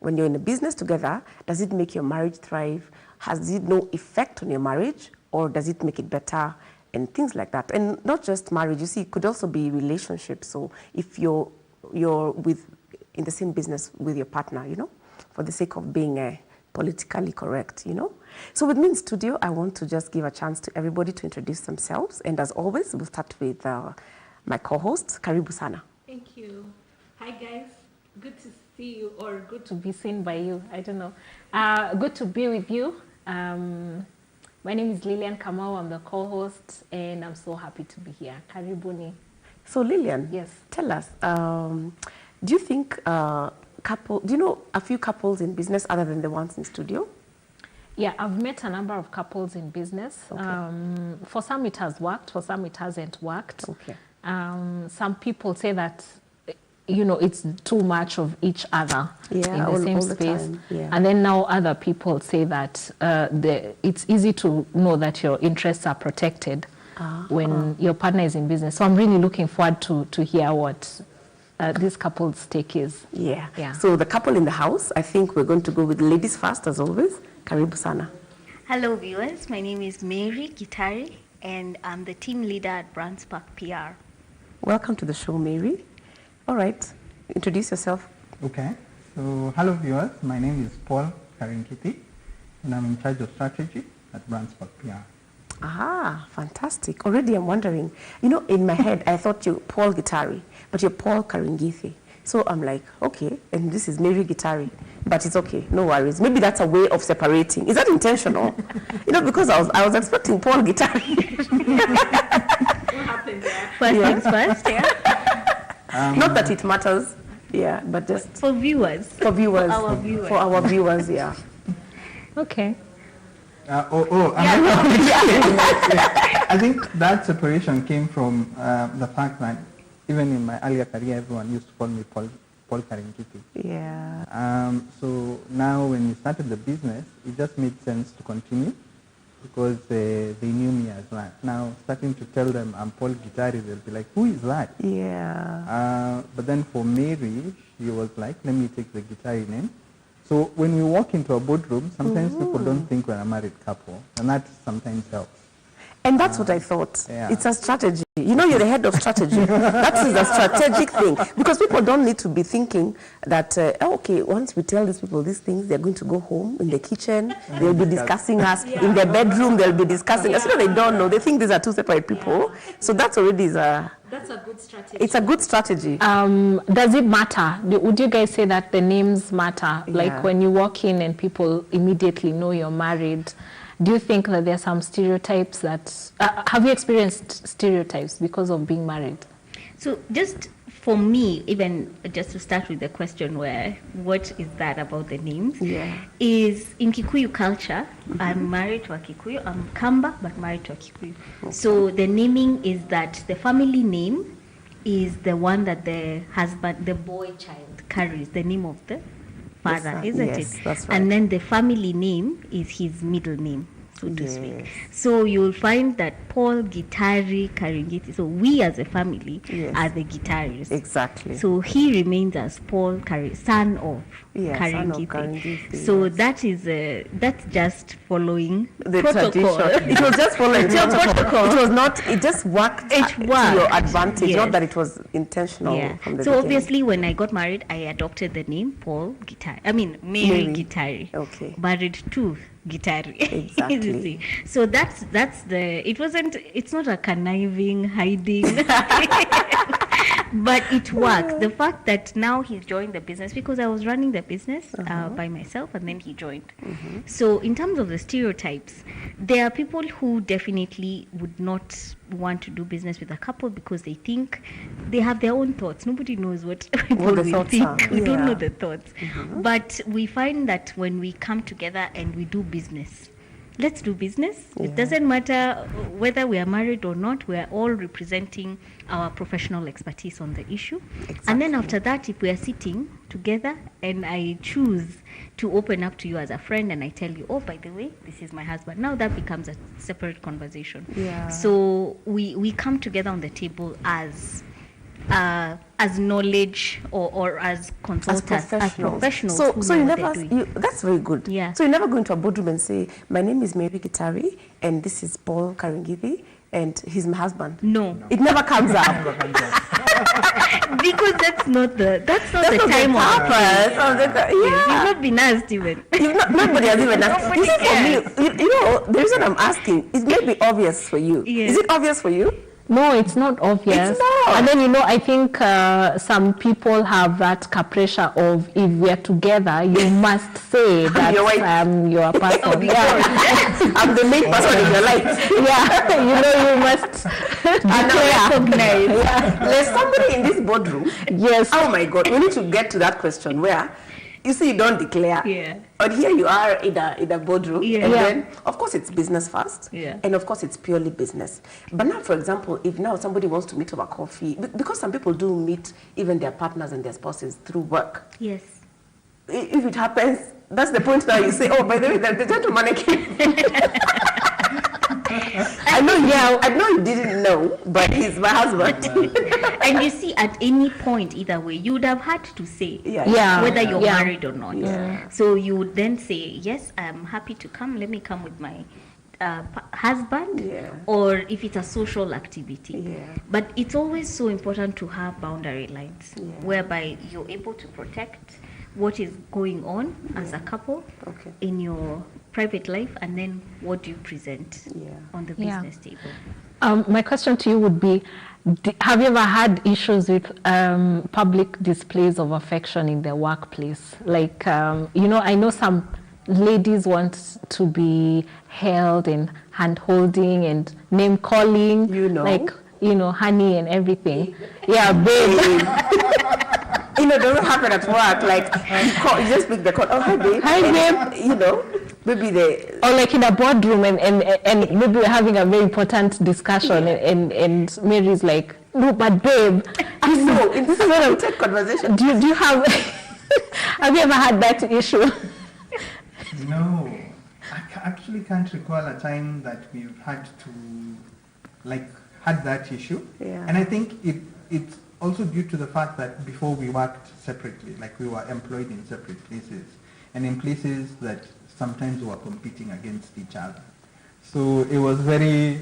when you're in a business together, does it make your marriage thrive? Has it no effect on your marriage, or does it make it better? And things like that. And not just marriage, you see, it could also be relationships. So if you're in the same business with your partner, for the sake of being politically correct, So with me in studio, I want to just give a chance to everybody to introduce themselves. And as always, we'll start with my co-host, Karibu Sana. Thank you. Hi, guys. Good to see you, or good to be seen by you. I don't know. Good to be with you. My name is Lillian Kamau. I'm the co-host, and I'm so happy to be here. Karibuni. So Lillian, yes, tell us, do you think do you know a few couples in business other than the ones in studio? Yeah, I've met a number of couples in business. Okay. For some it has worked, for some it hasn't worked. Okay. Some people say that, it's too much of each other in the same space. Yeah. And then now other people say that it's easy to know that your interests are protected when your partner is in business. So I'm really looking forward to hear what this couple's take is. Yeah. So the couple in the house, I think we're going to go with ladies first, as always. Karibu Sana. Hello viewers, my name is Mary Gitari, and I'm the team leader at Brands Park PR. Welcome to the show, Mary. All right, introduce yourself. Okay, so hello viewers, my name is Paul Karinkiti, and I'm in charge of strategy at Brands Park PR. Ah, fantastic. Already I'm wondering, in my head, I thought you're Paul Gitari, but you're Paul Karingithi. So I'm like, okay, and this is Mary Gitari, but it's okay, no worries. Maybe that's a way of separating. Is that intentional? Because I was expecting Paul Gitari. What happened there? First things first, yeah. Not that it matters, yeah, but just for viewers. For our viewers, yeah. Okay. I think that separation came from the fact that even in my earlier career, everyone used to call me Paul Karinkiti. Yeah. So now when we started the business, it just made sense to continue because they knew me as that. Now starting to tell them I'm Paul Gitari, they'll be like, who is that? Yeah. But then for Mary, she was like, let me take the Gitari name. So when we walk into a boardroom, sometimes people don't think we're a married couple, and that sometimes helps. And that's what I thought. Yeah. It's a strategy. You're the head of strategy. That is a strategic thing. Because people don't need to be thinking that, okay, once we tell these people these things, they're going to go home in the kitchen, they'll be discussing us. In their bedroom, they'll be discussing us. They don't know. They think these are two separate people. So that's already that's a good strategy. It's a good strategy. Does it matter? Would you guys say that the names matter? Yeah. Like when you walk in and people immediately know you're married, do you think that there are some stereotypes that... have you experienced stereotypes because of being married? So just for me, even just to start with the question what is that about the names? Yeah. Is in Kikuyu culture, I'm married to a Kikuyu, I'm Kamba, but married to a Kikuyu. Okay. So the naming is that the family name is the one that the husband, the boy child carries, the name of the father, isn't it? That's right. And then the family name is his middle name, so to speak. So you'll find that Paul Gitari Karingiti, so we as a family are the guitarists. Exactly. So he remains as Paul son of Karingiti. So that is that's just following the protocol. Tradition. It was just following protocol. It was not. It just worked. To your advantage, not that it was intentional. Yeah. From the so beginning. Obviously, when I got married, I adopted the name Paul Gitari. I mean Mary Gitari. Okay. Married to Gitari. Exactly. So that's the. It's not a conniving, hiding. But it works. The fact that now he's joined the business, because I was running the business by myself, and then he joined. So in terms of the stereotypes, there are people who definitely would not want to do business with a couple because they think they have their own thoughts. Nobody knows what people will think. We don't know the thoughts. But we find that when we come together and we do business, let's do business. It doesn't matter whether we are married or not. We are all representing our professional expertise on the issue. Exactly. And then after that, if we are sitting together and I choose to open up to you as a friend and I tell you, oh, by the way, this is my husband. Now that becomes a separate conversation. Yeah. So we come together on the table as as knowledge or as consultants, as professionals. So you never, that's very good. Yeah. So you never go into a boardroom and say, my name is Mary Gitari, and this is Paul Karingithi, and he's my husband. No. It never comes up. Because that's not the time or purpose. You've not been asked even. Nobody has even asked. You see, for me, you know, the reason I'm asking is maybe obvious for you. Yeah. Is it obvious for you? No, it's not obvious. It's not. And then, you know, I think some people have that pressure of, if we're together, you must say that your person. Yeah. I'm the main person in your life. Yeah, you know, you must recognize. Yeah. There's somebody in this boardroom. Yes. Oh my God, we need to get to that question where, you see, you don't declare. Yeah. But here you are in a boardroom. Yeah. And then, of course, it's business first. Yeah. And of course, it's purely business. But now, for example, if now somebody wants to meet over coffee, because some people do meet even their partners and their spouses through work. Yes. If it happens, that's the point that you say, oh, by the way, the gentleman came. I know you didn't know, but he's my husband. And you see, at any point, either way, you would have had to say whether you're married or not. Yeah. So you would then say, yes, I'm happy to come. Let me come with my husband. Yeah. Or if it's a social activity. Yeah. But it's always so important to have boundary lines whereby you're able to protect what is going on as a couple in your private life, and then what do you present on the business table. My question to you would be, have you ever had issues with public displays of affection in the workplace? Like, you know, I know some ladies want to be held and hand-holding and name-calling, like, you know, honey and everything. Yeah, babe. You know, it doesn't happen at work. Like, you just pick the call. Oh, hi, babe. Hi, babe. You know, maybe or like in a boardroom and maybe we're having a very important discussion and Mary's like, no, but babe. I know. This is an intense conversation. Do you have, have you ever had that issue? No. I actually can't recall a time that we've had to, had that issue. Yeah. And I think it's also due to the fact that before we worked separately, like we were employed in separate places, and in places that sometimes we were competing against each other. So it was very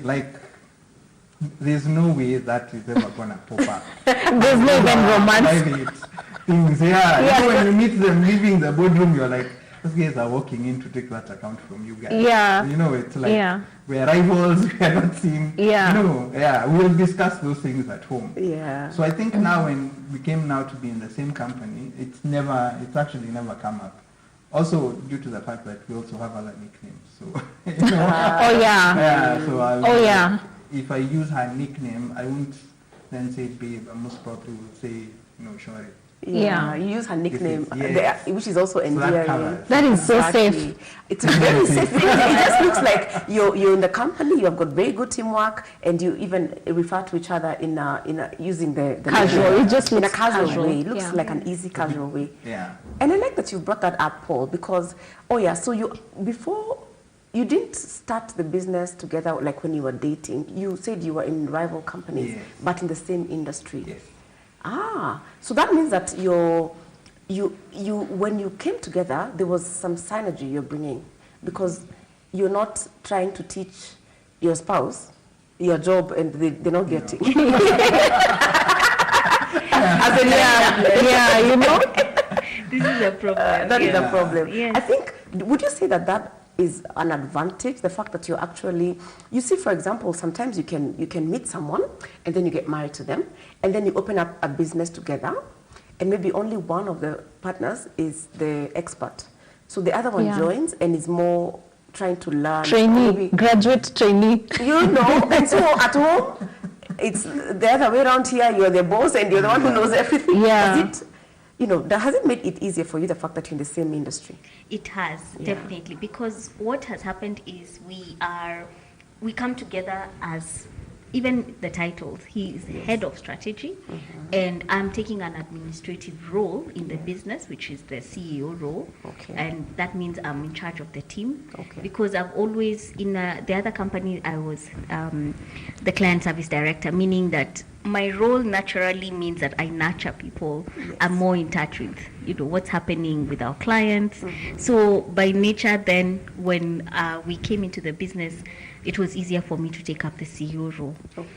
there's no way that is ever going to pop up. There's no even romance. Things, You know, when you meet them leaving the boardroom, you're like, those guys are walking in to take that account from you guys. Yeah. You know, it's like we're rivals, we are not seen. Yeah. No, we'll discuss those things at home. Yeah. So I think now when we came now to be in the same company, it's actually never come up. Also due to the fact that we also have other nicknames. So, you know. So if I use her nickname, I won't then say babe. I most probably will say, Shori. Yeah, you use her nickname, which is also endearing. That is so safe. It's very safe because it just looks like you're in the company. You have got very good teamwork, and you even refer to each other in using the casual. Nickname. It just looks in a casual way. It looks Yeah. like an easy casual way. Yeah. And I like that you brought that up, Paul, because so before you didn't start the business together like when you were dating. You said you were in rival companies, but in the same industry. Yes. So that means that when you came together, there was some synergy you're bringing, because you're not trying to teach your spouse your job and they're not getting. As in, you know, this is a problem. That is a problem. Yes. I think. Would you say that is an advantage? The fact that you're actually, you see, for example, sometimes you can meet someone and then you get married to them, and then you open up a business together, and maybe only one of the partners is the expert, so the other one joins and is more trying to learn. Graduate trainee. You know, and so at home, it's the other way around. Here, you're the boss and you're the one who knows everything. Yeah. Has it made it easier for you, the fact that you're in the same industry? It has, definitely, because what has happened is we come together as, even the titles, he is head of strategy, and I'm taking an administrative role in the business, which is the CEO role, and that means I'm in charge of the team, because I've always, in the other company, I was the client service director, meaning that my role naturally means that I nurture people. Yes. I'm more in touch with, what's happening with our clients. So by nature, then when we came into the business, it was easier for me to take up the CEO role. Okay.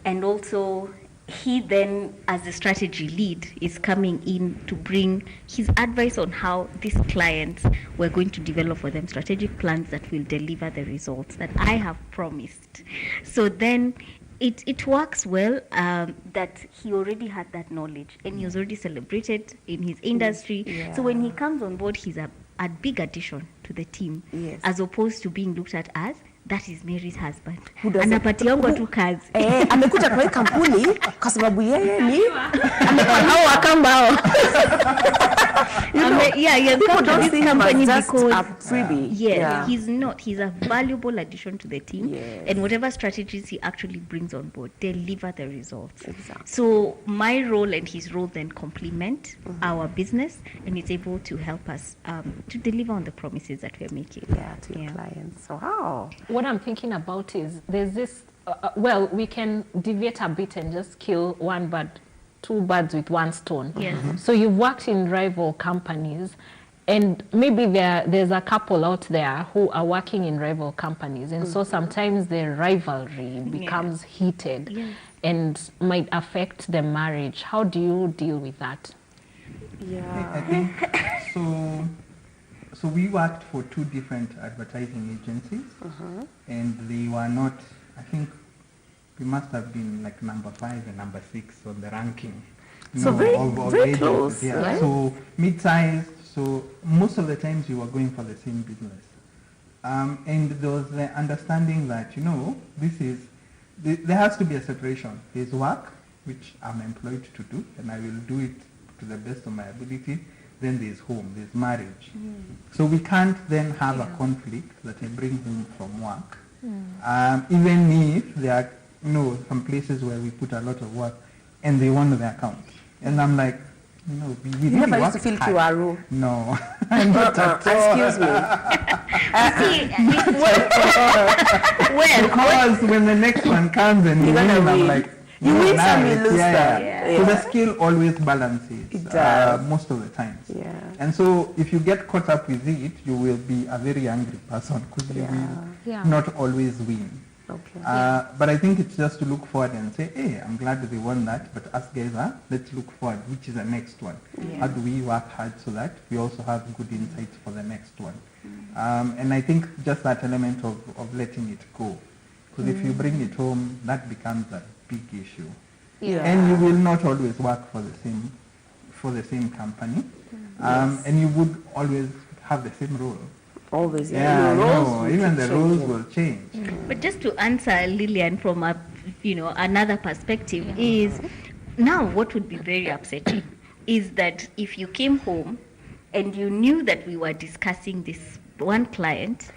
And also, he then, as the strategy lead, is coming in to bring his advice on how these clients we're going to develop for them strategic plans that will deliver the results that I have promised. So then it works well that he already had that knowledge and he was already celebrated in his industry. Yeah. So when he comes on board, he's a big addition to the team, Yes. as opposed to being looked at as that is Mary's husband. Who doesn't- Anapatiangwa tu kazi. Amekuja kwa hii kampuni kwa sababu yeye ni Hao wakambao. He has people come to don't this see him company as just because a freebie. yes, Yeah. he's not. He's a valuable addition to the team, Yes. and whatever strategies he actually brings on board, deliver the results. Exactly. So my role and his role then complement our business, and it's able to help us to deliver on the promises that we're making. Yeah, to your clients. So how? What I'm thinking about is there's this, well, we can deviate a bit and just kill two birds with one stone. Yeah. So you've worked in rival companies, and maybe there's a couple out there who are working in rival companies, and so sometimes the rivalry becomes heated and might affect the marriage. How do you deal with that? Yeah. I think so. So we worked for two different advertising agencies, and they were not. I think we must have been like number 5 and number 6 on the ranking. So very agencies. close, Yeah. right? So mid-sized. So most of the times we were going for the same business, and there was the understanding that there has to be a separation. There's work which I'm employed to do, and I will do it to the best of my ability. Then there's home, there's marriage. So we can't then have a conflict that I bring home from work. Even if there are some places where we put a lot of work and they want the accounts. And I'm like, we You really never used work to feel hard. Kiwaru. No, not at all. Excuse me. Because when the next one comes and you You're win, gonna I'm win. like, You win some, you nice. lose Yeah. some. Yeah. So the skill always balances It does. most of the times. Yeah. And so if you get caught up with it, you will be a very angry person because you will Yeah. not always win. Okay. But I think it's just to look forward and say, hey, I'm glad they won that, but us guys let's look forward, which is the next one. Yeah. How do we work hard so that we also have good insights for the next one? And I think just that element of letting it go. Because if you bring it home, that becomes a big issue. Yeah. And you will not always work for the same company. And you would always have the same role. Always. Yeah, Your roles will even keep the roles changing. will change. But just to answer Lillian from another perspective is now what would be very upsetting is that if you came home and you knew that we were discussing this one client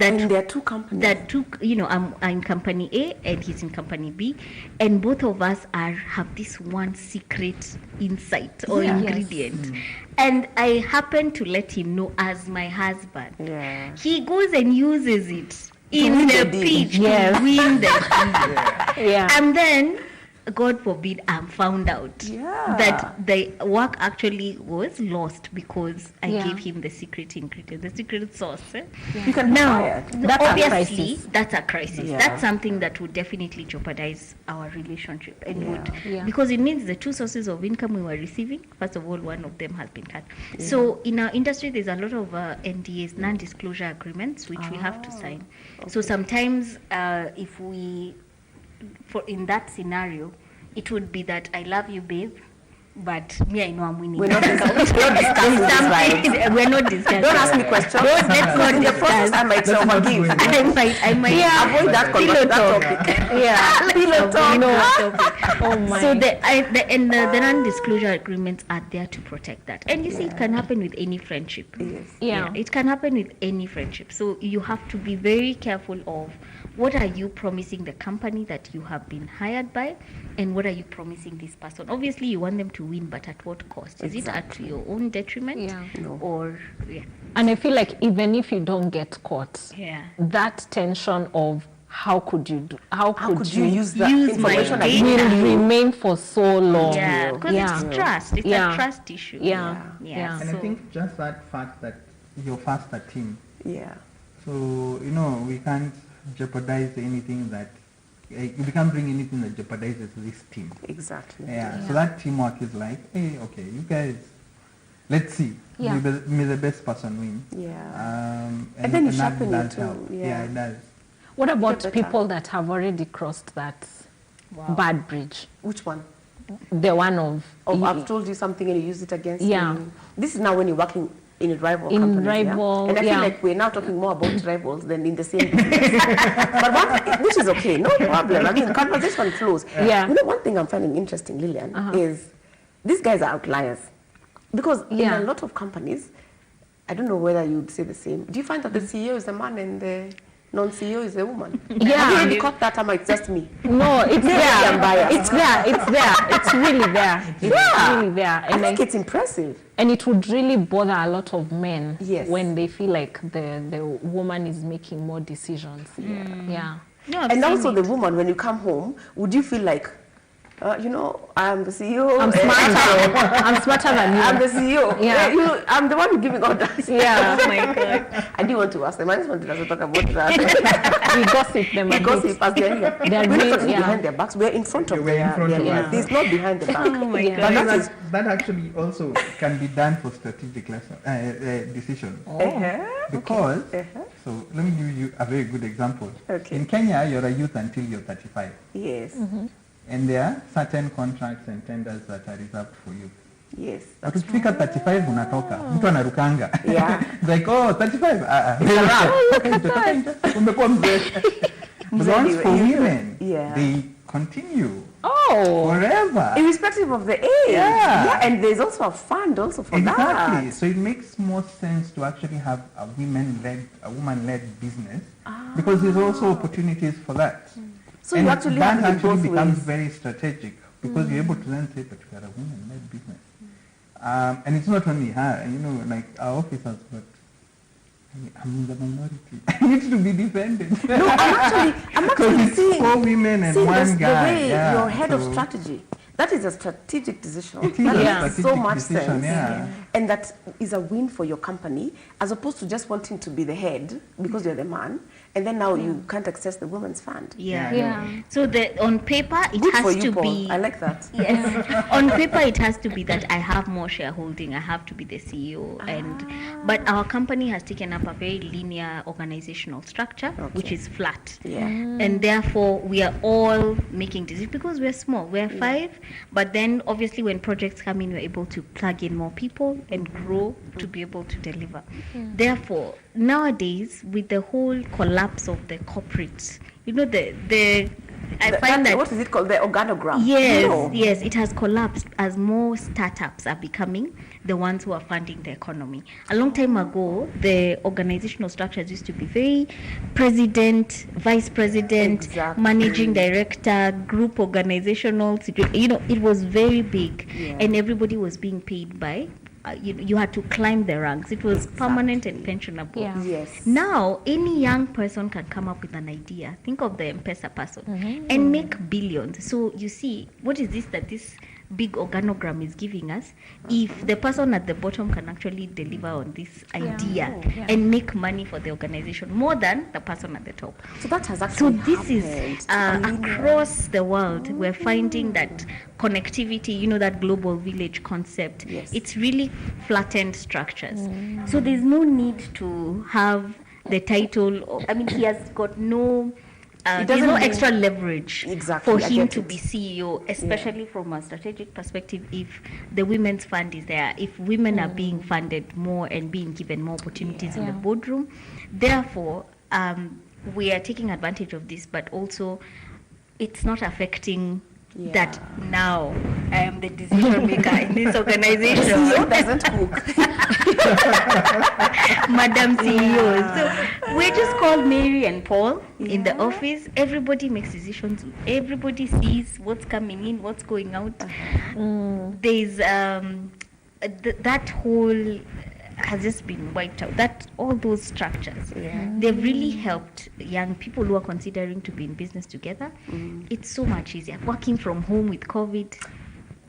And there are two companies. that took, I'm in company A and he's in company B, and both of us have this one secret insight or Yeah. ingredient. And I happen to let him know as my husband. Yeah. He goes and uses it in win the the deal. pitch Yes. to win the deal. Yeah. And then, God forbid, I'm found out Yeah. that the work actually was lost because I Yeah. gave him the secret ingredient, the secret sauce. You can Now, try it. That's a obviously, crisis. that's a crisis. Yeah. That's something that would definitely jeopardize our relationship, and Yeah. because it means the two sources of income we were receiving, first of all, one of them has been cut. So in our industry, there's a lot of NDAs, non-disclosure agreements, which we have to sign. So sometimes, if we, in that scenario, it would be that I love you, babe, but me, I know I'm winning. We're not discussing this, right? We're not discussing. Don't ask me questions. Let's not In the process, I might discuss. self-forgive. I might Avoid that Pillow talk. topic. Yeah. Pillow talk. No. Topic. Oh my. So the non-disclosure agreements are there to protect that. And you see, it can happen with any friendship. Yes. Yeah. It can happen with any friendship. So you have to be very careful of what are you promising the company that you have been hired by, and what are you promising this person. Obviously, you want them to win, but at what cost? Is it at your own detriment? Yeah. No. Or And I feel like even if you don't get caught, yeah. that tension of how could you use that use my information that data? will remain for so long? Yeah, because it's trust. It's a trust issue. Yeah. Yeah. And I think just that fact that you're fast a team. Yeah. So, we can't jeopardize anything that, we can't bring anything that jeopardizes this team. Exactly. Yeah. So that teamwork is like, hey, okay, you guys, let's see. Yeah. May the best person win. Yeah. And then you sharpen it too. Yeah, it does. What about people that have already crossed that bad bridge? Which one? The one of I've told you something and you use it against me. Yeah. This is now when you're working in a rival company. rival, And I feel like we're now talking more about rivals than in the same business. But which is okay, no problem. I mean, conversation flows. Yeah. One thing I'm finding interesting, Lillian, is these guys are outliers. Because in a lot of companies, I don't know whether you'd say the same. Do you find that the CEO is a man and the non-CEO is a woman? Yeah. Have you already caught that, or it's just me? No, it's there. I'm biased. It's there. It's really there. It's really there. And I think it's impressive. And it would really bother a lot of men when they feel like the woman is making more decisions. Yeah. No, and also the woman, when you come home, would you feel like, I'm the CEO. I'm smarter. I'm smarter than you. I'm the CEO. Yeah. I'm the one giving orders. Yeah. Oh my God. I didn't want to ask them. I just wanted to talk about that. We gossip them. We gossip as they're here. They're we're really, not behind their backs. We're in front of them. It's not behind the back. Oh my God. But that actually also can be done for strategic decisions. Because, so let me give you a very good example. Okay. In Kenya, you're a youth until you're 35. Yes. And there are certain contracts and tenders that are reserved for you. Yes. Ukifika 35 unatoka, mtu anarukanga. Yeah. It's like, 35. Umekuwa mzee. But once for women, they continue. Forever. Irrespective of the age. Yeah. And there's also a fund also for that. Exactly. So it makes more sense to actually have a woman-led business because there's also opportunities for that. So and you actually that have actually becomes ways. very strategic because you're able to then say, but we are a woman-led business. And it's not only her, like our officers, but I'm in the minority. I need to be defended. No, I'm actually seeing 4 women and 1 guy. The way you're head of strategy. That is a strategic decision. It is that makes so strategic much decision, sense. And that is a win for your company, as opposed to just wanting to be the head because you're the man, and then now you can't access the women's fund. So on paper it Good has for you, to Paul. be. I like that. Yes. On paper it has to be that I have more shareholding. I have to be the CEO, but our company has taken up a very linear organizational structure, which is flat. And therefore we are all making decisions because we're small. We're 5, but then obviously when projects come in, we're able to plug in more people and grow to be able to deliver. Therefore, nowadays with the whole collapse of the corporates, I find that what is it called, the organogram? Yes, it has collapsed as more startups are becoming the ones who are funding the economy. A long time ago, the organizational structures used to be very president, vice president, managing director, group organizational. It was very big, and everybody was being paid by. You had to climb the ranks. It was permanent and pensionable. Now, any young person can come up with an idea. Think of the M-Pesa person and make billions. So you see, what is this that this big organogram is giving us? If the person at the bottom can actually deliver on this idea and make money for the organization more than the person at the top. So that has actually this is across the world. We're finding that connectivity, that global village concept, it's really flattened structures. So there's no need to have the title. He has got no there's no extra leverage for him to be CEO, especially from a strategic perspective. If the women's fund is there, if women are being funded more and being given more opportunities in the boardroom, therefore we are taking advantage of this, but also it's not affecting that now I am the decision maker in this organization. The CEO doesn't cook. Madam CEO. So we're just called Mary and Paul in the office. Everybody makes decisions. Everybody sees what's coming in, what's going out. There's that whole has just been wiped out. That all those structures, they've really helped young people who are considering to be in business together. It's so much easier working from home with COVID.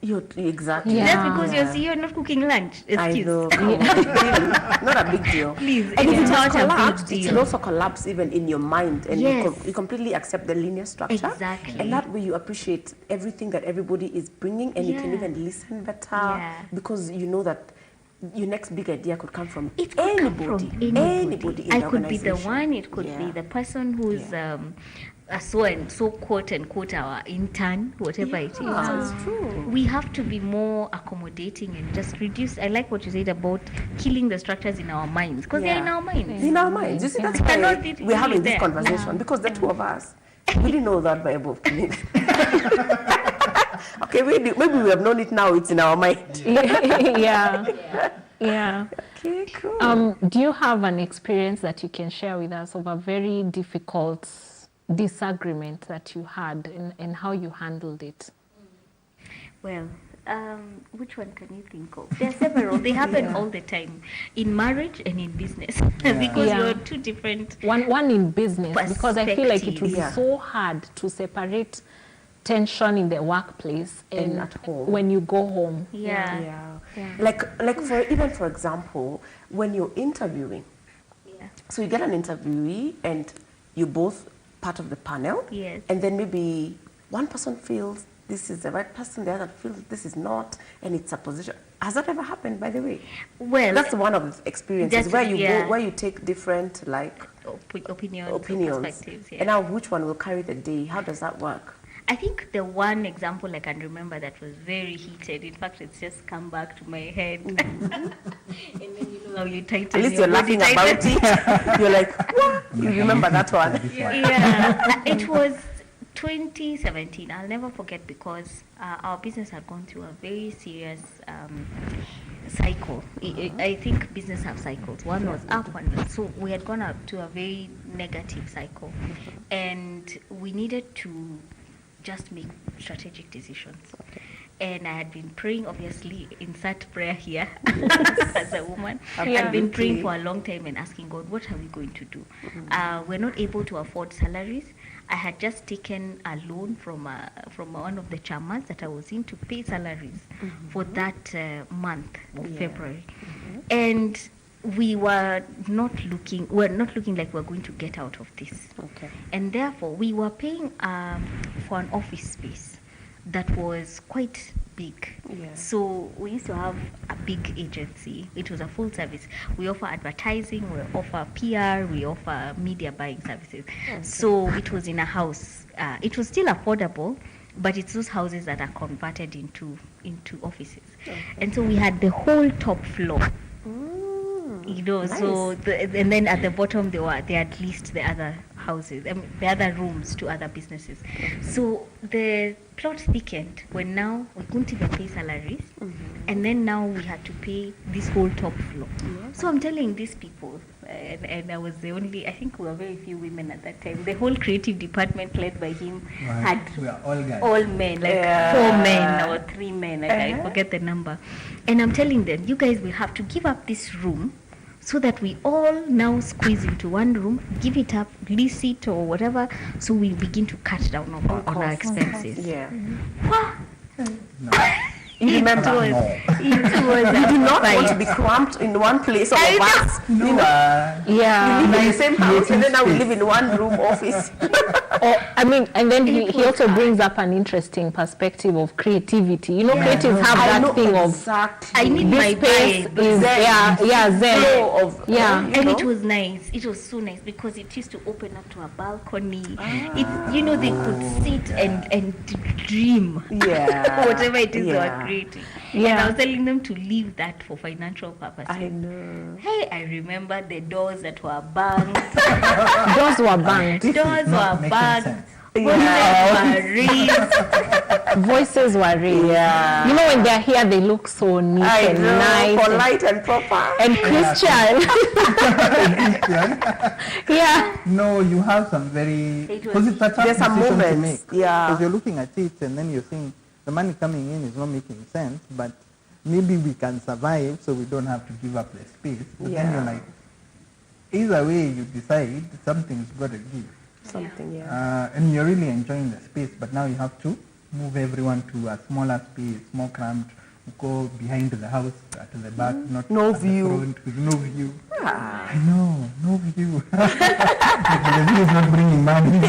Exactly. Just because you're not cooking lunch. I know. Not a big deal. Please, And it's it not a collapse, big it deal. will also collapse even in your mind, and Yes. you completely accept the linear structure. Exactly. And that way you appreciate everything that everybody is bringing, and you can Yeah. even listen better Yeah. because you know that your next big idea could come from It could come anybody. from anybody. In I the could be the organization. one. It could Yeah. be the person who's a so and so quote unquote our intern, whatever it is. That's true. We have to be more accommodating and just reduce. I like what you said about killing the structures in our minds, because they're in our minds. In our minds. You see, that's They're why not really we're having this there. conversation, because the two of us, we didn't know that by above. Okay, maybe we have known it now, it's in our mind. Yeah. Yeah. Okay, cool. Do you have an experience that you can share with us of a very difficult disagreement that you had and how you handled it? Well, which one can you think of? There are several. They happen all the time in marriage and in business because Yeah. you're two different. One in business, because I feel like it would be Yeah. so hard to separate tension in the workplace and at home. when you go home. Yeah. Like for example, when you're interviewing, so you get an interviewee and you both part of the panel, Yes. and then maybe one person feels this is the right person, the other feels this is not, and it's a position. Has that ever happened, by the way? Well, That's one of the experiences That's- where you yeah. go, where you take different opinions, opinions, perspectives. Yeah. and now which one will carry the day? How does that work? I think the one example I can remember that was very heated. In fact, it's just come back to my head. And then you know how you tighten. At least your you're body laughing tighten. about it. You're like, what? You remember that one? Yeah, it was 2017. I'll never forget because our business had gone through a very serious cycle. I think business have cycles. One was up, one was so we had gone up to a very negative cycle, and we needed to just make strategic decisions. And I had been praying, obviously, insert prayer here as a woman. I've been praying for a long time and asking God, what are we going to do? We're not able to afford salaries. I had just taken a loan from one of the chairmans that I was in to pay salaries for that month of February. And we're not looking like we're going to get out of this. Okay. And therefore, we were paying for an office space that was quite big. Yeah. So we used to have a big agency. It was a full service. We offer advertising, we offer PR, we offer media buying services. Okay. So it was in a house. It was still affordable, but it's those houses that are converted into offices. Okay. And so we had the whole top floor. You know, nice. so and then at the bottom they had leased the other houses, the other rooms to other businesses. So the plot thickened when now we couldn't even pay salaries, and then now we had to pay this whole top floor. So I'm telling these people, and I was the only, I think we were very few women at that time. The whole creative department led by him had We are all guys. all men, like 4 men or 3 men, I forget the number. And I'm telling them, you guys will have to give up this room so that we all now squeeze into one room, give it up, lease it or whatever, so we begin to cut down on our expenses. Yeah. No. You remember? It was You do not fight. want to be cramped in one place, all of us. No. You Yeah. live in the same house, and then now we live in one room office. I mean, and then he also brings up an interesting perspective of creativity. You know, creatives have I that know thing exactly. I need my of space vibe. is zen. Flow of, Yeah. you And know? it was nice. It was so nice because it used to open up to a balcony. It's, you know, they could sit and dream. Yeah. Whatever it is they Yeah. were creating. Yeah. And I was telling them to leave that for financial purposes. I know. Hey, I remember the doors that were banged. Doors were banged. This Doors is not were making banged. sense. Voices were raised. Yeah. You know, when they're here, they look so neat I and know, nice polite and proper. and Christian. Yeah. No, you have some very, It was- because it's a tough There's some decision to moments, make. yeah. Because you're looking at it and then you're saying the money coming in is not making sense, but maybe we can survive so we don't have to give up the space. But then you're like, either way you decide, something's got to give. Something, and you're really enjoying the space, but now you have to move everyone to a smaller space, more cramped, go behind the house, to the back, not no at view. the front, with no view. I know, no view. The view is not bringing money.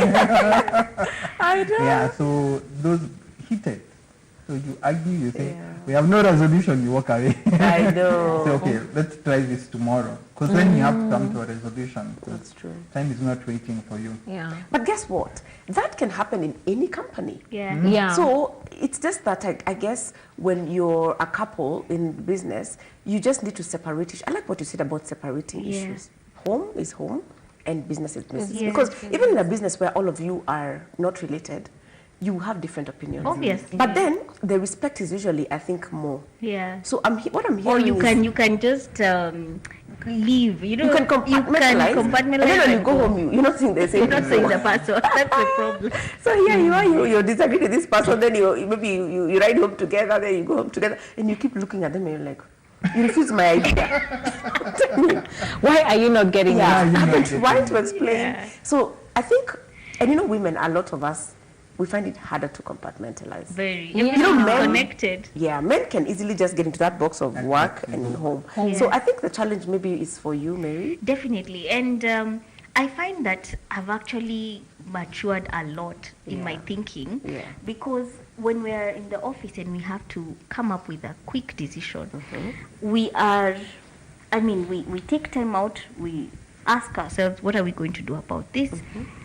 I know. Yeah, so those heated. So you argue, you say, we have no resolution, you walk away. I know. Say, okay, let's try this tomorrow. Because then you have to come to a resolution. That's true. Time is not waiting for you. Yeah. But guess what? That can happen in any company. Yeah. Yeah. So it's just that I guess when you're a couple in business, you just need to separate issues. I like what you said about separating issues. Home is home and business is business. Yes. Because even in a business where all of you are not related, you have different opinions. Obviously. But then the respect is usually, I think, more. Yeah. So what I'm hearing Or you is can just leave. You know, you can compartmentalize. And then when you go home, you're not saying the same. You're not saying the password. That's the problem. So here you are, you disagree with this person, then maybe you ride home together, then you go home together, and you keep looking at them and you're like, you refuse my idea. Why are you not getting it? I've been trying to explain. So I think, and women, a lot of us, we find it harder to compartmentalize. Very. men Connected. Yeah, men can easily just get into that box of work and home. So I think the challenge maybe is for you, Mary. Definitely. And I find that I've actually matured a lot in my thinking because when we're in the office and we have to come up with a quick decision, we take time out, we ask ourselves, what are we going to do about this?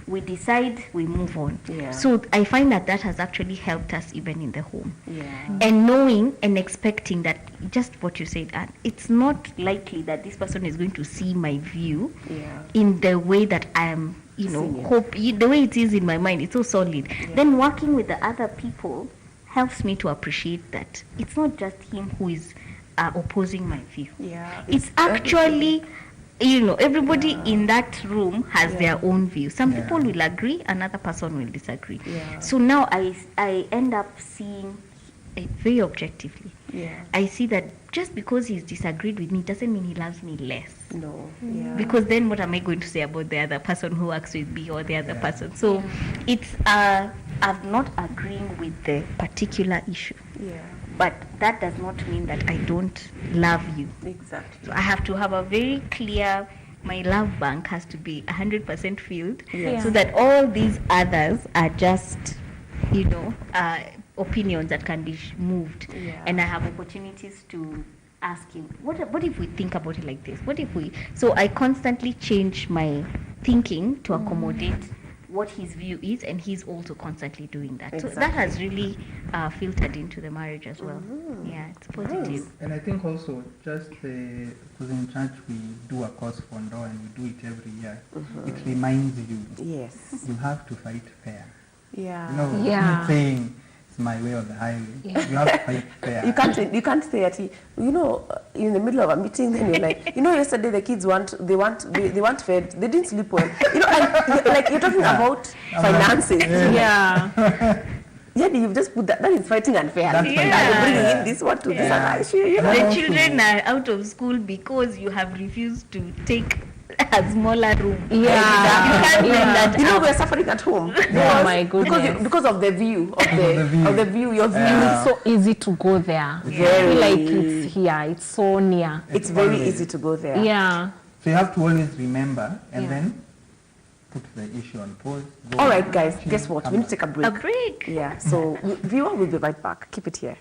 We decide, we move on. So I find that has actually helped us even in the home. And knowing and expecting that, just what you said, Anne, it's not likely that this person is going to see my view in the way that I am, the way it is in my mind, it's so solid. Then working with the other people helps me to appreciate that it's not just him who is opposing my view. It's actually... everybody in that room has their own view. Some people will agree, another person will disagree. So now I end up seeing it very objectively. I see that just because he's disagreed with me doesn't mean he loves me less. No. Because then what am I going to say about the other person who works with me or the other person? So it's I'm not agreeing with the particular issue. But that does not mean that I don't love you. Exactly. So I have to have a very clear, my love bank has to be 100% filled so that all these others are just, opinions that can be moved. And I have opportunities to ask him, what if we think about it like this? What if we... So I constantly change my thinking to accommodate what his view is, and he's also constantly doing that. Exactly. So that has really filtered into the marriage as well. Yeah, it's positive. And I think also just because in church we do a course for law and we do it every year, it reminds you you have to fight fair. Not saying it's my way or the highway. You have to fight fair. You can't say at in the middle of a meeting, then you're like, yesterday the kids they weren't fed, they didn't sleep well. And like you're talking about finances. You've just put that is fighting unfair. You're bringing in this one to this other issue. The children are out of school because you have refused to take a smaller room. You can't bring that we're suffering at home. Oh my goodness. Because of the view your view. And it's so easy to go there. I feel like it's here. It's so near. It's very easy to go there. So you have to always remember and then put the issue on pause. All right, guys, guess what? We need to take a break. A break. Yeah, so viewer will be right back. Keep it here.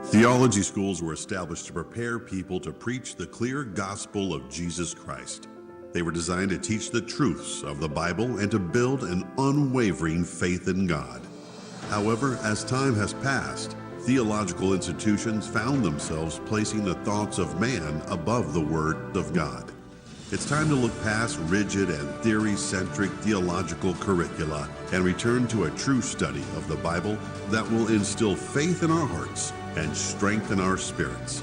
Theology schools were established to prepare people to preach the clear gospel of Jesus Christ. They were designed to teach the truths of the Bible and to build an unwavering faith in God. However, as time has passed, theological institutions found themselves placing the thoughts of man above the Word of God. It's time to look past rigid and theory-centric theological curricula and return to a true study of the Bible that will instill faith in our hearts and strengthen our spirits.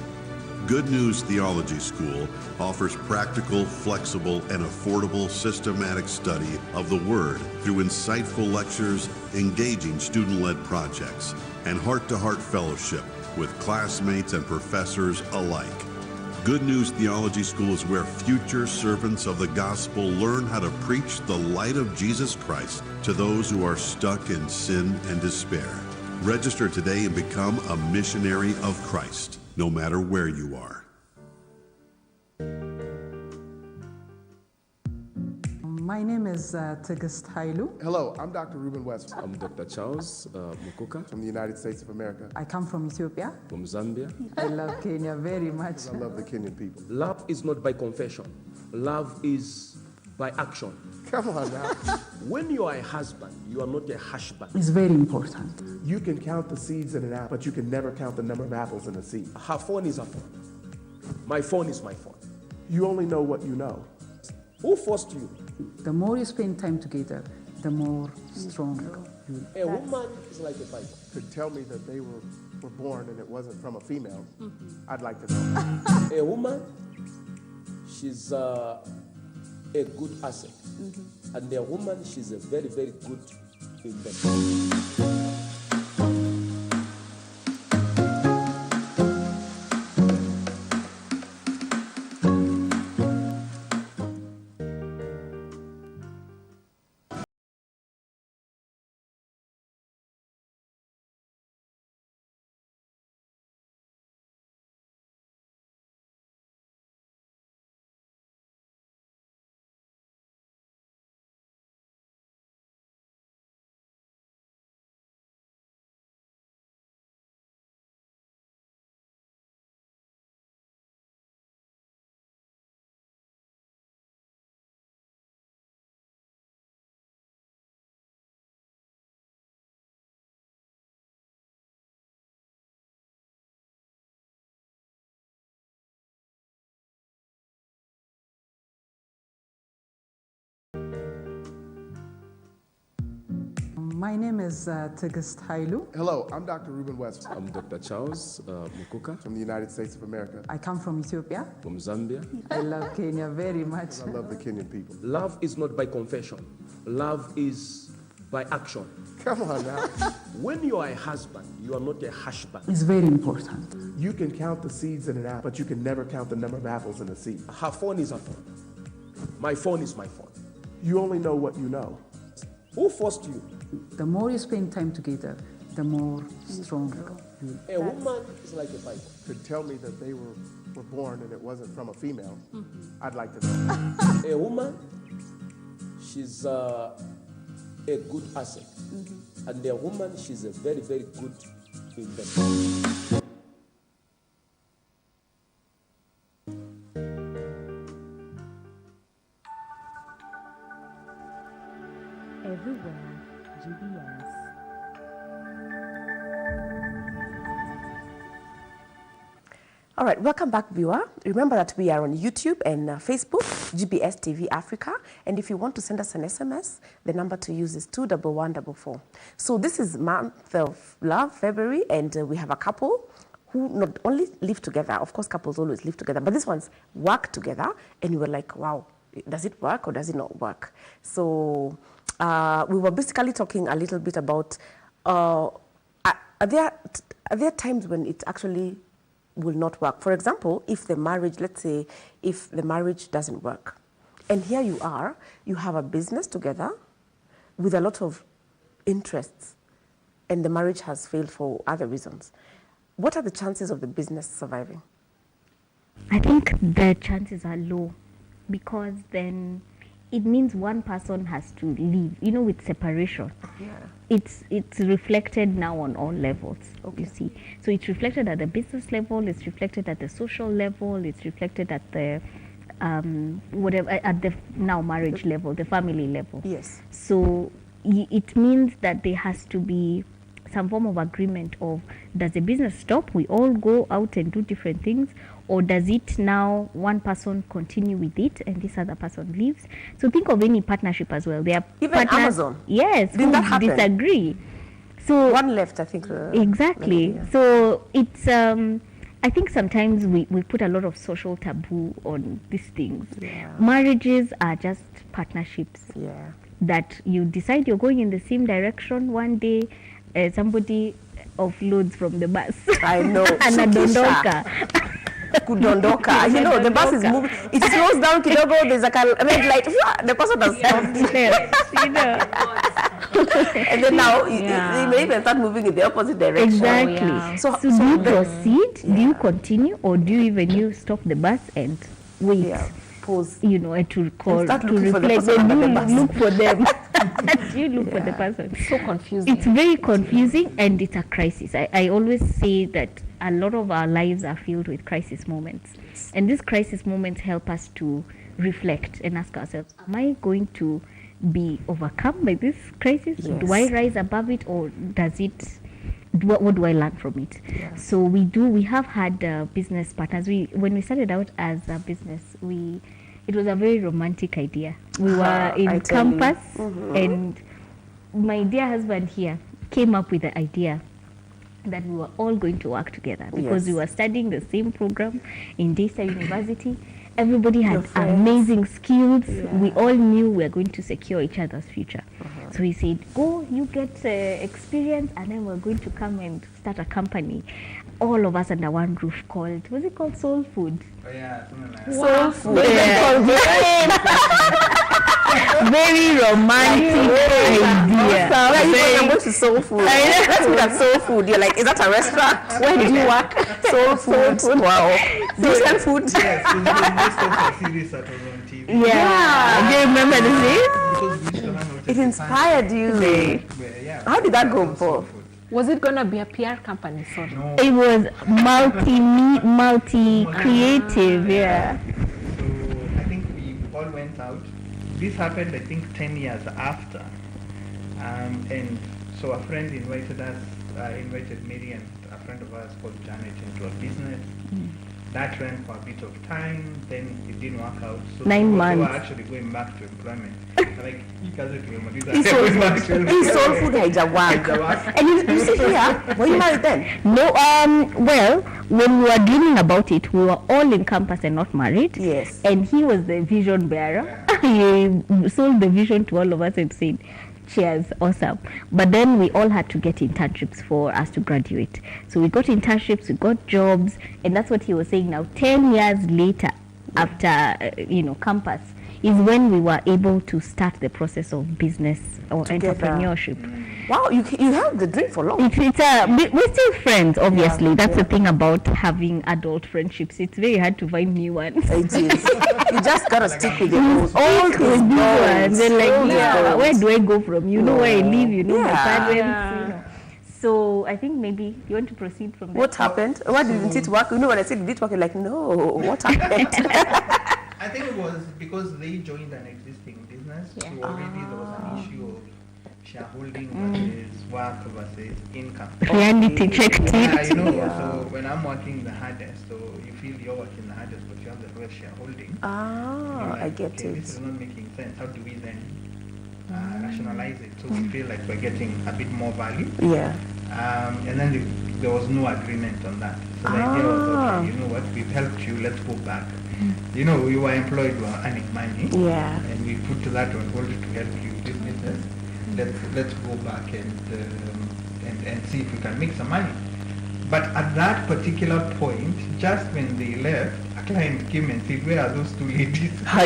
Good News Theology School offers practical, flexible, and affordable systematic study of the Word through insightful lectures, engaging student-led projects, and heart-to-heart fellowship with classmates and professors alike. Good News Theology School is where future servants of the gospel learn how to preach the light of Jesus Christ to those who are stuck in sin and despair. Register today and become a missionary of Christ, no matter where you are. My name is Tigist Hailu. Hello, I'm Dr. Ruben West I'm Dr. Charles Mukuka from the United States of America. I come from Ethiopia. from Zambia. I love Kenya very much. I love the Kenyan people. Love is not by confession. Love is by action. Come on now. When you are a husband, you are not a husband. It's very important. You can count the seeds in an apple, but you can never count the number of apples in a seed. Her phone is her phone. My phone is my phone. You only know what you know. Who forced you? The more you spend time together, the more strong you. A woman is like a Bible. Could tell me that they were born and it wasn't from a female, I'd like to know. A woman, she's a good asset. And a woman, she's a very, very good investment. My name is Tigist Hailu. Hello, I'm Dr. Ruben West I'm Dr. Charles Mukuka from the United States of America. I come from Ethiopia. from Zambia. I love Kenya very much. I love the Kenyan people. Love is not by confession. Love is by action. Come on now. When you are a husband, you are not a husband. It's very important. You can count the seeds in an apple, but you can never count the number of apples in a seed. Her phone is her phone. My phone is my phone. You only know what you know. Who forced you? The more you spend time together, the more strong you. A woman is like a Bible. Could tell me that they were born and it wasn't from a female, I'd like to know. A woman, she's a good asset. And a woman, she's a very, very good investment. Everywhere, GBS. All right, welcome back, viewer. Remember that we are on YouTube and Facebook, GBS TV Africa. And if you want to send us an SMS, the number to use is 21144. So this is month of love, February, and we have a couple who not only live together. Of course, couples always live together, but this one's work together. And we were like, wow, does it work or does it not work? So we were basically talking a little bit about are there times when it actually will not work? For example, if the marriage, let's say, if the marriage doesn't work, and here you are, you have a business together with a lot of interests, and the marriage has failed for other reasons. What are the chances of the business surviving? I think the chances are low because then it means one person has to leave. You know, with separation, it's reflected now on all levels. You see, so it's reflected at the business level, it's reflected at the social level, it's reflected at the whatever at the now marriage level, the family level. Yes. So it means that there has to be some form of agreement of, does the business stop, we all go out and do different things, or does it now one person continue with it and this other person leaves? So think of any partnership as well. There are Even partners, Amazon. yes, Didn't who that happen? disagree. So One left, I think. exactly. Yeah. So it's I think sometimes we put a lot of social taboo on these things. Yeah. Marriages are just partnerships. Yeah. That you decide you're going in the same direction one day, somebody offloads from the bus. I know. Anadondoka. Kudondoka. You know, the bus is moving. It slows down kidogo. There's like a red light. The person has stopped. You know. And then now it may even start moving in the opposite direction. Exactly. Yeah. So do you proceed? Do you continue, or do you even stop the bus and wait? Yeah. Pause. You know, and to call, start to looking for the reflect. person Then under you the bus. look for them. You look for the person. So confusing. It's very confusing, and it's a crisis. I always say that a lot of our lives are filled with crisis moments, and these crisis moments help us to reflect and ask ourselves, am I going to be overcome by this crisis? Yes. Do I rise above it, or does it, what do I learn from it? Yes. So we have had business partners. When we started out as a business, it was a very romantic idea. We were in campus, and my dear husband here came up with the idea that we were all going to work together because we were studying the same program in Daystar University. Everybody had amazing skills. We all knew we were going to secure each other's future. So he said, go, you get experience, and then we're going to come and start a company. All of us under one roof called, was it called Soul Food? Oh, yeah, something like that. Soul Food. Very romantic idea. I'm going to Soul Food. Let's look at Soul Food. You're like, is that a restaurant? Where do you work? Soul Food. Wow. Decent food. Yes, so this was a series that was on TV. Yeah. Do you remember the name? Because we used to hang out It inspired you. How did that go before? Was it going to be a PR company? Sorry. No. It was multi-creative, yeah. So I think we all went out. This happened, I think, 10 years after. And so a friend invited us, invited me and a friend of ours called Janet into a business. That ran for a bit of time, then it didn't work out. So 9 months. We were actually going back to employment. Like, Soul Food haijawaka. And you see here, were you married then? No, well, when we were dreaming about it, we were all in campus and not married. Yes. And he was the vision bearer. He sold the vision to all of us and said, cheers, awesome. But then we all had to get internships for us to graduate. So we got internships, we got jobs, and that's what he was saying now. 10 years later, after, campus, is when we were able to start the process of business or entrepreneurship. Wow, you have the dream for long. We're still friends, obviously. That's the thing about having adult friendships. It's very hard to find new ones. It is. You just gotta stick with your old ones. And where do I go from? You know where I live, you know my parents, So I think maybe you want to proceed from there. What happened? Why didn't it work? You know, when I said it did work, you're like, no, what happened? I think it was because they joined an existing business. So already there was an issue of shareholding versus work versus income. Reality check. So when I'm working the hardest, so you feel you're working the hardest, but you have the lowest shareholding. I get it. This is not making sense. How do we then rationalize it? So we feel like we're getting a bit more value. Yeah. And then there was no agreement on that. So the idea was, okay, you know what, we've helped you, let's go back. You know, we were employed, we were earning money. Yeah. And we put that on hold to help you with business. Let's go back and see if we can make some money. But at that particular point, just when they left, a client came and said, where are those two ladies? Now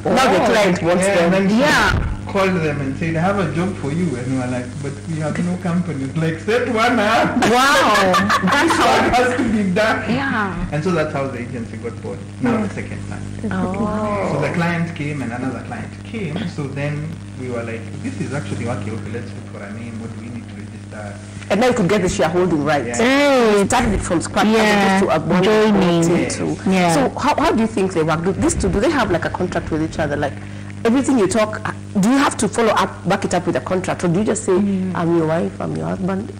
the client wants them. And then she called them and said, I have a job for you. And we were like, but we have no company. Like, set one up. Wow. That's how it has to be done. Yeah. And so that's how the agency got bought. Now the second time. So the client came and another client came. So then we were like, this is actually working. Okay, let's look for a name. What do we need to register? And now you could get the shareholding right. Yeah. You started it from scratch. Yeah. Joining. So how do you think they work? Do they have like a contract with each other? Like everything you talk, do you have to back it up with a contract, or do you just say, I'm your wife, I'm your husband?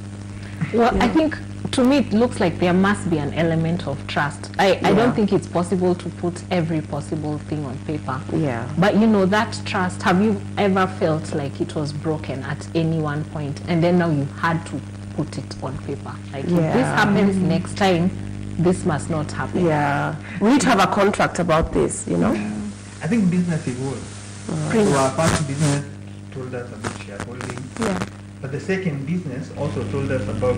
Well, I think to me it looks like there must be an element of trust. I don't think it's possible to put every possible thing on paper. Yeah. But that trust, have you ever felt like it was broken at any one point and then now you had to put it on paper? Like if this happens next time, this must not happen. Yeah, we need to have a contract about this, you know. I think business evolves. So our first business told us about shareholding. Yeah. But the second business also told us about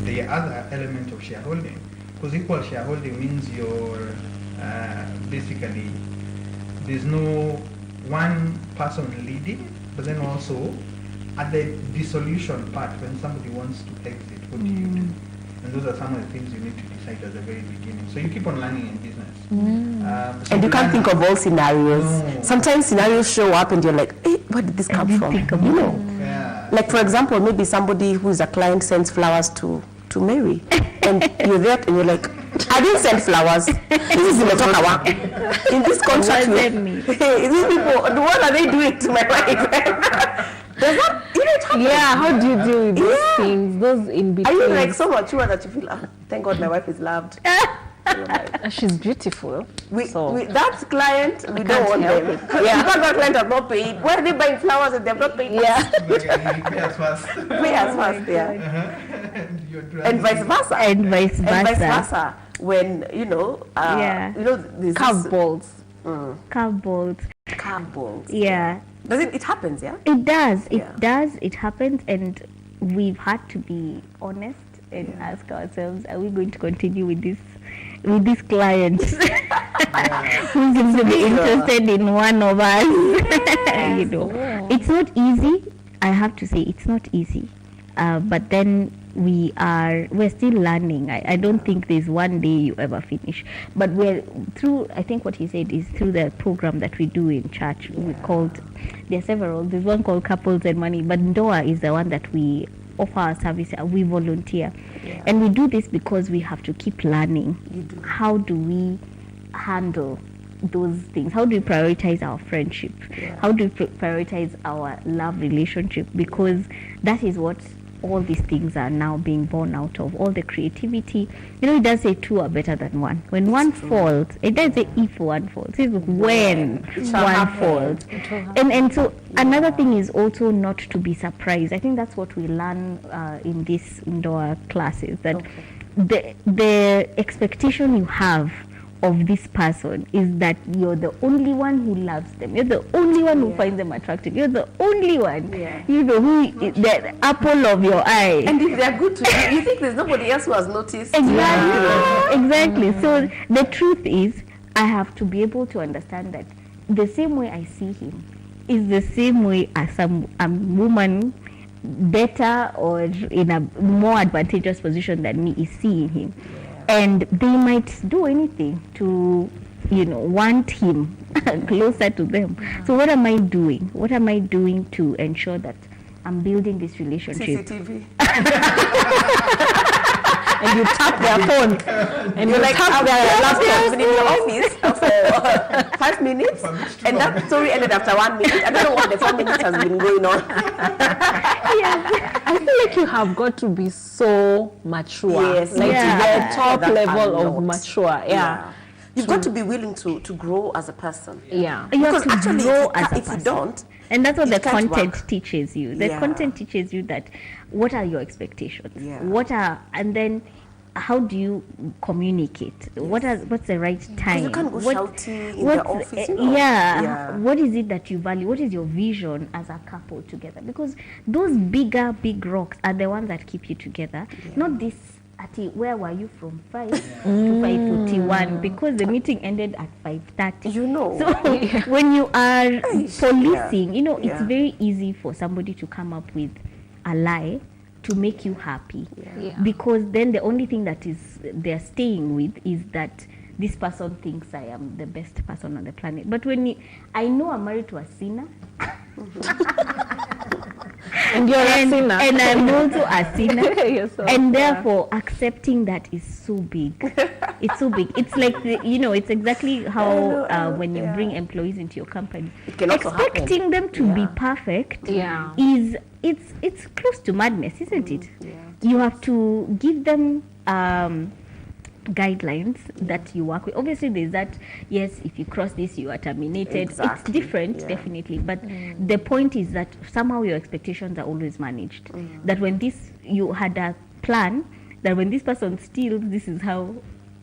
the other element of shareholding. Because equal shareholding means you're basically, there's no one person leading, but then also at the dissolution part, when somebody wants to exit, what do you do? And those are some of the things you need to decide at the very beginning. So you keep on learning in business. And you can't think of all scenarios. No. Sometimes scenarios show up and you're like, hey, where did this come from? You know? Yeah. Like, for example, maybe somebody who is a client sends flowers to Mary. And you're there and you're like, I didn't send flowers. This is Imetokawa. In this contract, these people, what are they doing to my wife? Does that, you know, it happens. Yeah, how do you deal with those things, those in between? Are you like so mature that you feel, thank God my wife is loved? She's beautiful. That client, we don't want them. it. Because that client has not paid. Why are they buying flowers if they have not paid? Yeah. Pay us first. Pay us first, yeah. And vice versa. And vice versa. When, you know, there's Curve balls. Curve balls. Curve balls. Yeah. Does it happens, yeah? It does. It Yeah. does. It happens, and we've had to be honest and ask ourselves: are we going to continue with this client who seems to be interested in one of us? You know, it's not easy. I have to say, it's not easy. But then we're still learning. I don't think there's one day you ever finish. But we're through, I think what he said is through the program that we do in church. We called, there are several. There's one called Couples and Money, but Ndoa is the one that we offer our service. We volunteer. Yeah. And we do this because we have to keep learning. How do we handle those things? How do we prioritize our friendship? Yeah. How do we prioritize our love relationship? Because that is what all these things are now being born out of. All the creativity. You know, it does say two are better than one. When one falls, it doesn't say if one falls. It says when one falls. And so another thing is also not to be surprised. I think that's what we learn in these indoor classes, that the expectation you have of this person is that you're the only one who loves them. You're the only one who finds them attractive. You're the only one, you know, who the apple of your eye. And if they're good to you, you think there's nobody else who has noticed. Exactly. So the truth is, I have to be able to understand that the same way I see him is the same way as a woman better or in a more advantageous position than me is seeing him. And they might do anything to, you know, want him closer to them. So what am I doing? What am I doing to ensure that I'm building this relationship? CCTV. And you tap their phone. And you like tap their laptop in your office for 5 minutes. And that story ended after 1 minute. I don't know what the 4 minutes has been going on. I feel like you have got to be so mature. Yes. Like the top level of mature. Yeah. You've got to be willing to grow as a person. Yeah. You have Because to actually, grow as a if you person. don't, And that's what the it can't content work. teaches you. The content teaches you that what are your expectations? And then how do you communicate? What's the right time? you can't go shouting in the office. You know? What is it that you value? What is your vision as a couple together? Because those big rocks are the ones that keep you together. Not this. Where were you from 5 to 5:41? Because the meeting ended at 5:30. You know. So when you are policing, you know, it's very easy for somebody to come up with a lie to make you happy. Because then the only thing that is they're staying with is that this person thinks I am the best person on the planet. But I know I'm married to a sinner. And you're a sinner. And I'm also a sinner. And therefore, accepting that is so big. It's so big. It's like, it's exactly how when you bring employees into your company, expecting them to be perfect is, it's close to madness, isn't it? You have to give them guidelines that you work with. Obviously there's that, yes, if you cross this you are terminated. It's different, definitely, but the point is that somehow your expectations are always managed. That when you had a plan that when this person steals, this is how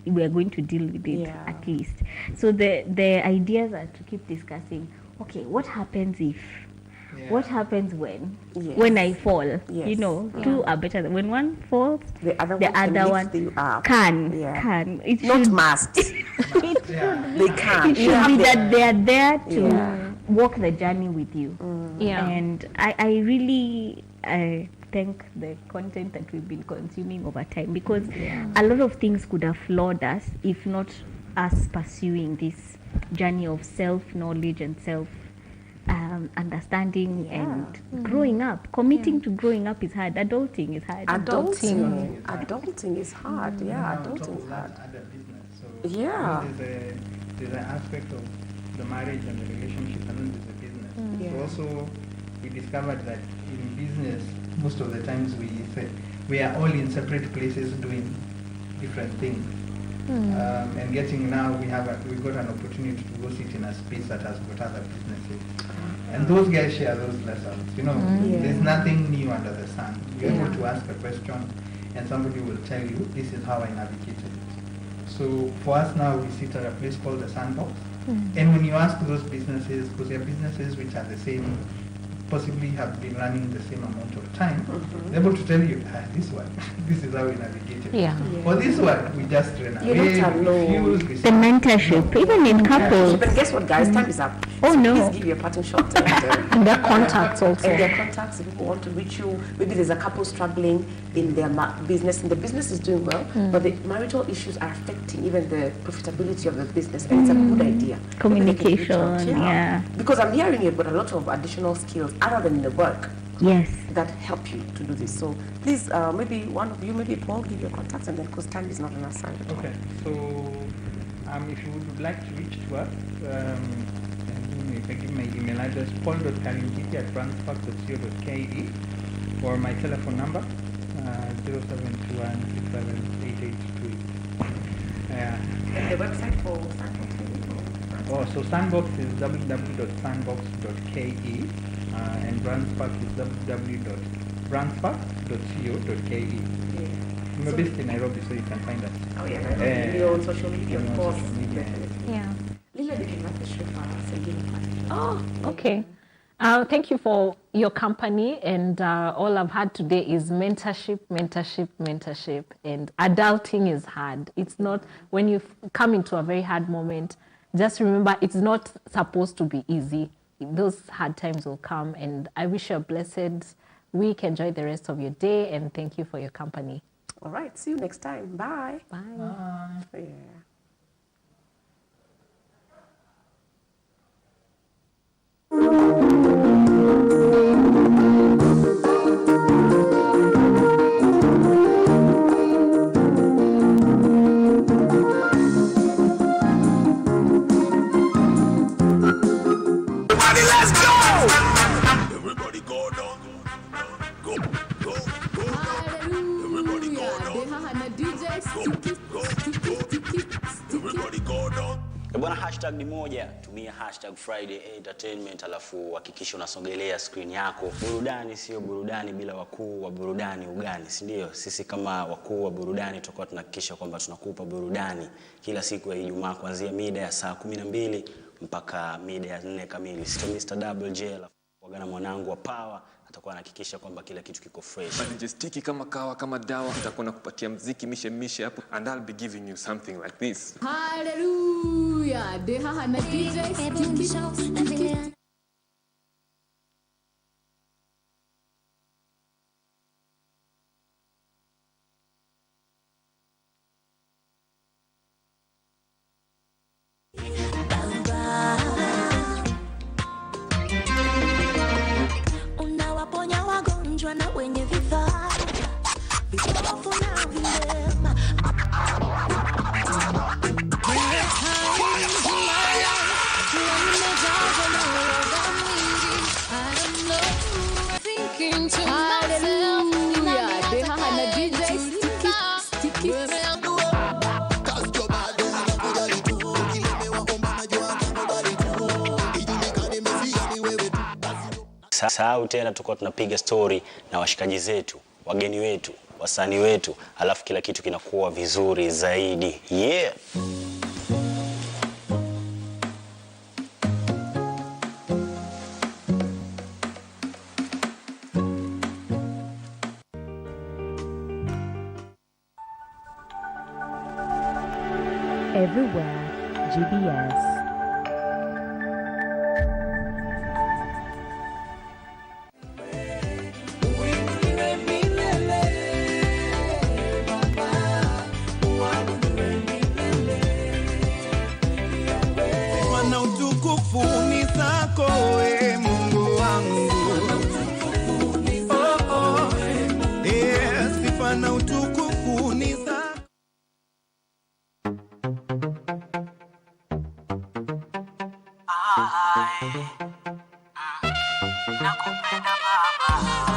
we are going to deal with it, at least. So the ideas are to keep discussing, okay, what happens if? What happens when I fall? You know, two are better than when one falls. The other one can. It not should, must. They can. It should be that they are there to walk the journey with you. And I really thank the content that we've been consuming over time, because a lot of things could have flawed us if not us pursuing this journey of self-knowledge and understanding and growing up. Committing to growing up is hard. Adulting is hard. Adulting is hard. Adulting is hard. There's an aspect of the marriage and the relationship, and then there's the business. So also, we discovered that in business, most of the times we are all in separate places doing different things. And getting now, we got an opportunity to go sit in a space that has got other businesses. And those guys share those lessons. You know, there's nothing new under the sun. You're able to ask a question and somebody will tell you, this is how I navigated it. So for us now, we sit at a place called the Sandbox. And when you ask those businesses, because they're businesses which are the same, possibly have been running the same amount of time, they're able to tell you, this one, this is how we navigated. For this one, we just ran away, refused. The mentorship, even in couples. But guess what, guys? Time is up. Oh, no. Please give your parting shot. And their contacts also. And their contacts, if people want to reach you. Maybe there's a couple struggling in their business, and the business is doing well, but the marital issues are affecting even the profitability of the business, and it's a good idea. Communication, Because I'm hearing you've got a lot of additional skills other than the work. Yes. That help you to do this. So please, maybe one of you, maybe Paul, give your contacts, and then because time is not on our side. Okay. So if you would like to reach to us, if I give my email address, paul.kalinkiti@transpark.co.ke, or my telephone number, 0721678828. And the website for Sandbox? So Sandbox is www.sandbox.ke, and Brandspark is www.brandspark.co.ke. We're based in Nairobi, so you can find us. You're on social media, of course. Lila, you can wrap the show for us and give a party. Okay. Thank you for your company, and all I've had today is mentorship, and adulting is hard. It's not, when you come into a very hard moment, just remember it's not supposed to be easy. Those hard times will come, and I wish you a blessed week. Enjoy the rest of your day, and thank you for your company. All right, see you next time. Bye. Bye. Yeah. Let's go! Everybody go down. Go. Everybody go down. Everybody go down. Bwana, hashtag ni moja, tumia hashtag Friday Entertainment, alafu hakikisha unasogelea screen yako. Burudani sio burudani bila wakuu wa burudani ugani, si ndio? Sisi kama wakuu wa burudani tutakuwa tunahakikisha kwamba tunakupa burudani kila siku ya Ijumaa kuanzia mida ya saa 12 mpaka mida ya 4 kamili. Sio Mr. Double J, alafu wagana mwanangu wa Power atakuwa anahakikisha kwamba kila kitu kiko fresh. Manifestiki kama kawa kama dawa, nitakuwa nakupatia muziki mishe hapo, and I'll be giving you something like this. Hallelujah. Deha na DJ Sticky. Unawaponya wagonjwa na wenye vifaa vipofu na vilema. Sasa tena tuko tunapiga story na washikaji zetu, wageni wetu. wasanii wetu, alafu kila kitu kinakuwa vizuri zaidi. Yeah. Everywhere GBS. Wana utukufu ni zako we Mungu wangu. Oh, oh. Yes, sifa na utukufu ni zako. Nakupenda baba.